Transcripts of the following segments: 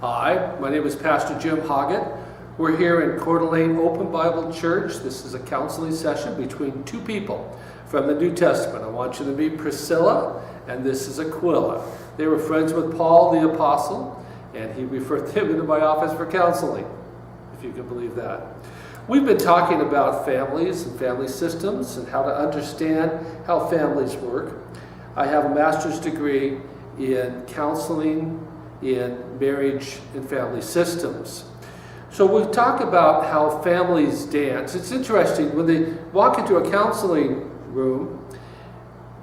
Hi, my name is Pastor Jim Hoggett. We're here in Coeur d'Alene Open Bible Church. This is a counseling session between two people from the New Testament. I want you to meet Priscilla, and this is Aquila. They were friends with Paul the Apostle, and he referred them into my office for counseling, if you can believe that. We've been talking about families and family systems and how to understand how families work. I have a master's degree in counseling in marriage and family systems. So we talk about how families dance. It's interesting, when they walk into a counseling room,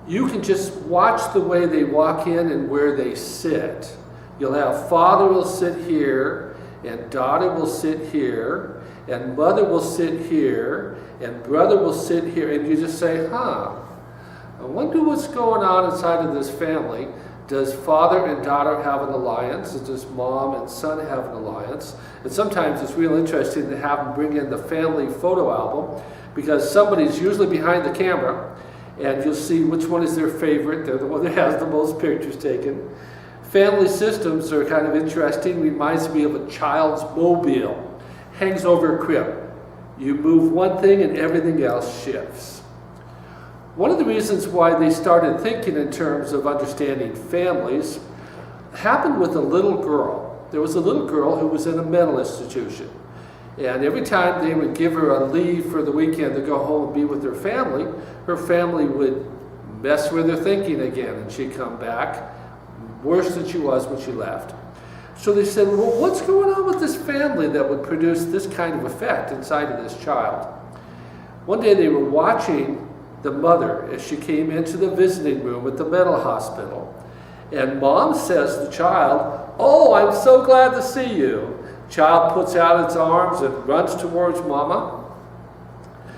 you can just watch the way they walk in and where they sit. You'll have father will sit here, and daughter will sit here, and mother will sit here, and brother will sit here, and you just say, I wonder what's going on inside of this family. Does father and daughter have an alliance? Does mom and son have an alliance? And sometimes it's real interesting to have them bring in the family photo album, because somebody's usually behind the camera, and you'll see which one is their favorite. They're the one that has the most pictures taken. Family systems are kind of interesting. Reminds me of a child's mobile. Hangs over a crib. You move one thing and everything else shifts. One of the reasons why they started thinking in terms of understanding families happened with a little girl. There was a little girl who was in a mental institution. And every time they would give her a leave for the weekend to go home and be with her family would mess with her thinking again, and she'd come back worse than she was when she left. So they said, well, what's going on with this family that would produce this kind of effect inside of this child? One day they were watching the mother as she came into the visiting room at the mental hospital. And mom says to the child, "Oh, I'm so glad to see you." Child puts out its arms and runs towards mama.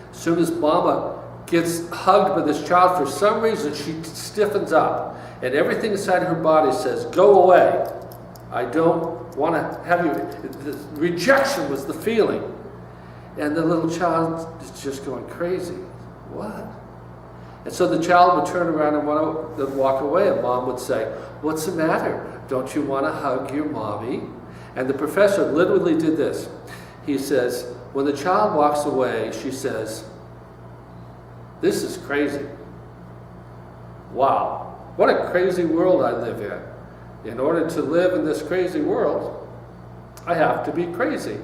As soon as mama gets hugged by this child, for some reason she stiffens up. And everything inside her body says, "Go away. I don't want to have you." The rejection was the feeling. And the little child is just going crazy. What? And so the child would turn around and want to walk away, and mom would say, "What's the matter? Don't you want to hug your mommy?" And the professor literally did this. He says, when the child walks away, she says, "This is crazy. Wow, what a crazy world I live in. In order to live in this crazy world, I have to be crazy."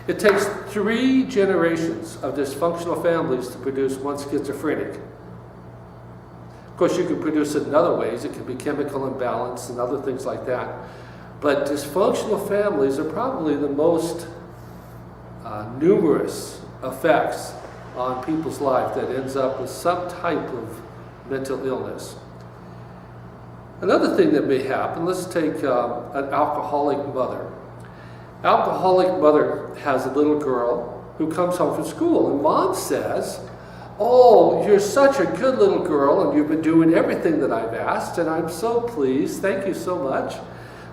It takes 3 generations of dysfunctional families to produce one schizophrenic. Of course, you can produce it in other ways. It can be chemical imbalance and other things like that. But dysfunctional families are probably the most numerous effects on people's life that ends up with some type of mental illness. Another thing that may happen, let's take an alcoholic mother. Alcoholic mother has a little girl who comes home from school, and mom says, "Oh, you're such a good little girl, and you've been doing everything that I've asked, and I'm so pleased. Thank you so much.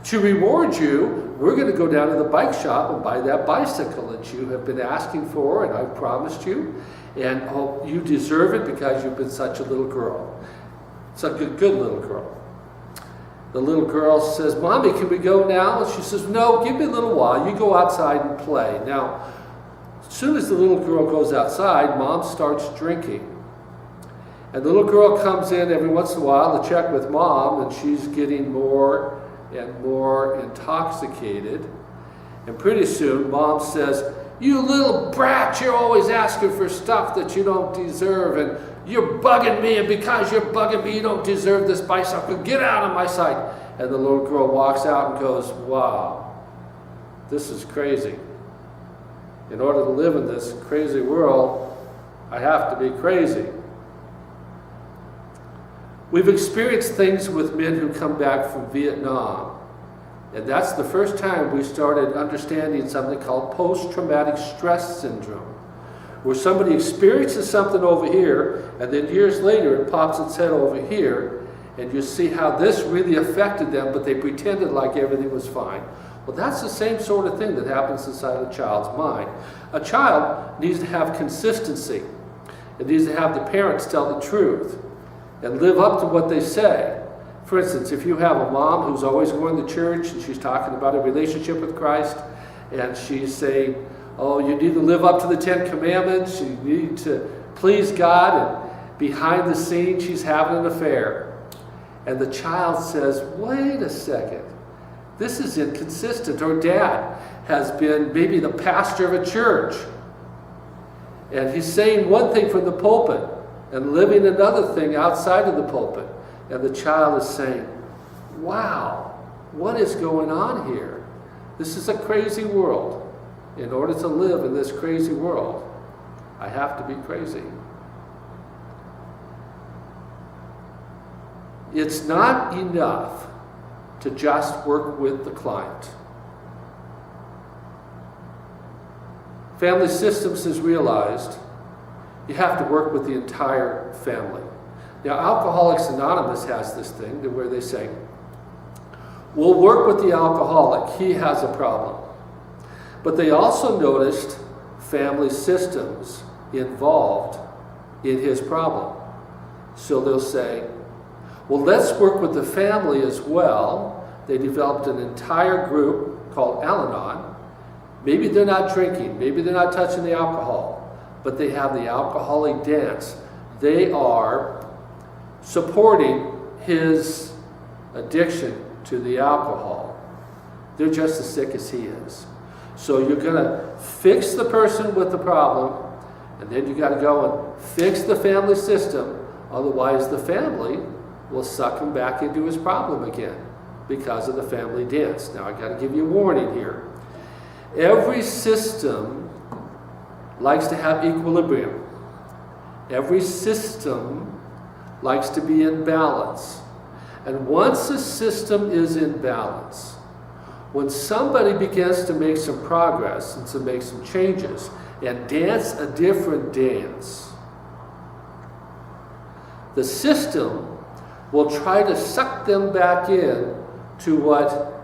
To reward you, we're going to go down to the bike shop and buy that bicycle that you have been asking for, and I've promised you. And oh, you deserve it because you've been such a little girl. Such a good little girl." The little girl says, "Mommy, can we go now?" And she says, "No, give me a little while. You go outside and play." Now, as soon as the little girl goes outside, mom starts drinking. And the little girl comes in every once in a while to check with mom, and she's getting more and more intoxicated. And pretty soon, mom says, "You little brat, you're always asking for stuff that you don't deserve, and you're bugging me, and because you're bugging me, you don't deserve this bicycle. Get out of my sight." And the little girl walks out and goes, "Wow, this is crazy. In order to live in this crazy world, I have to be crazy." We've experienced things with men who come back from Vietnam. And that's the first time we started understanding something called post-traumatic stress syndrome, where somebody experiences something over here, and then years later it pops its head over here, and you see how this really affected them, but they pretended like everything was fine. Well, that's the same sort of thing that happens inside a child's mind. A child needs to have consistency. It needs to have the parents tell the truth and live up to what they say. For instance, if you have a mom who's always going to church and she's talking about a relationship with Christ, and she's saying, oh, you need to live up to the 10 Commandments, you need to please God, and behind the scenes she's having an affair. And the child says, wait a second, this is inconsistent. Or dad has been maybe the pastor of a church, and he's saying one thing from the pulpit and living another thing outside of the pulpit. And the child is saying, wow, what is going on here? This is a crazy world. In order to live in this crazy world, I have to be crazy. It's not enough to just work with the client. Family Systems has realized you have to work with the entire family. Now, Alcoholics Anonymous has this thing where they say, we'll work with the alcoholic, he has a problem. But they also noticed Family Systems involved in his problem. So they'll say, well, let's work with the family as well. They developed an entire group called Al-Anon. Maybe they're not drinking, maybe they're not touching the alcohol, but they have the alcoholic dance. They are supporting his addiction to the alcohol. They're just as sick as he is. So you're going to fix the person with the problem, and then you got to go and fix the family system. Otherwise, the family will suck him back into his problem again because of the family dance. Now, I got to give you a warning here. Every system likes to have equilibrium. Every system likes to be in balance. And once a system is in balance, when somebody begins to make some progress and to make some changes and dance a different dance, the system will try to suck them back in to what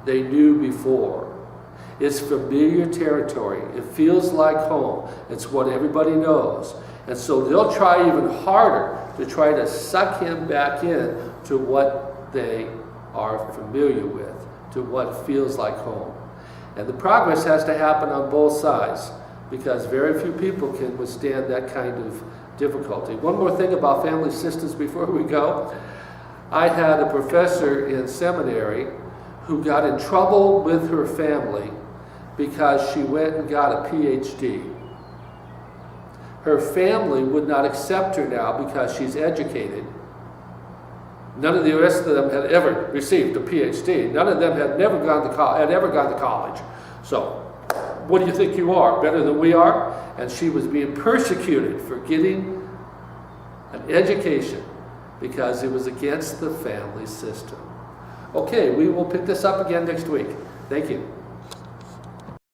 they knew before. It's familiar territory. It feels like home. It's what everybody knows. And so they'll try even harder to try to suck him back in to what they are familiar with, to what feels like home. And the progress has to happen on both sides, because very few people can withstand that kind of difficulty. One more thing about family systems before we go. I had a professor in seminary who got in trouble with her family because she went and got a PhD. Her family would not accept her now because she's educated. None of the rest of them had ever received a PhD. None of them had ever gone to college. So, what do you think you are? Better than we are? And she was being persecuted for getting an education because it was against the family system. Okay, we will pick this up again next week. Thank you.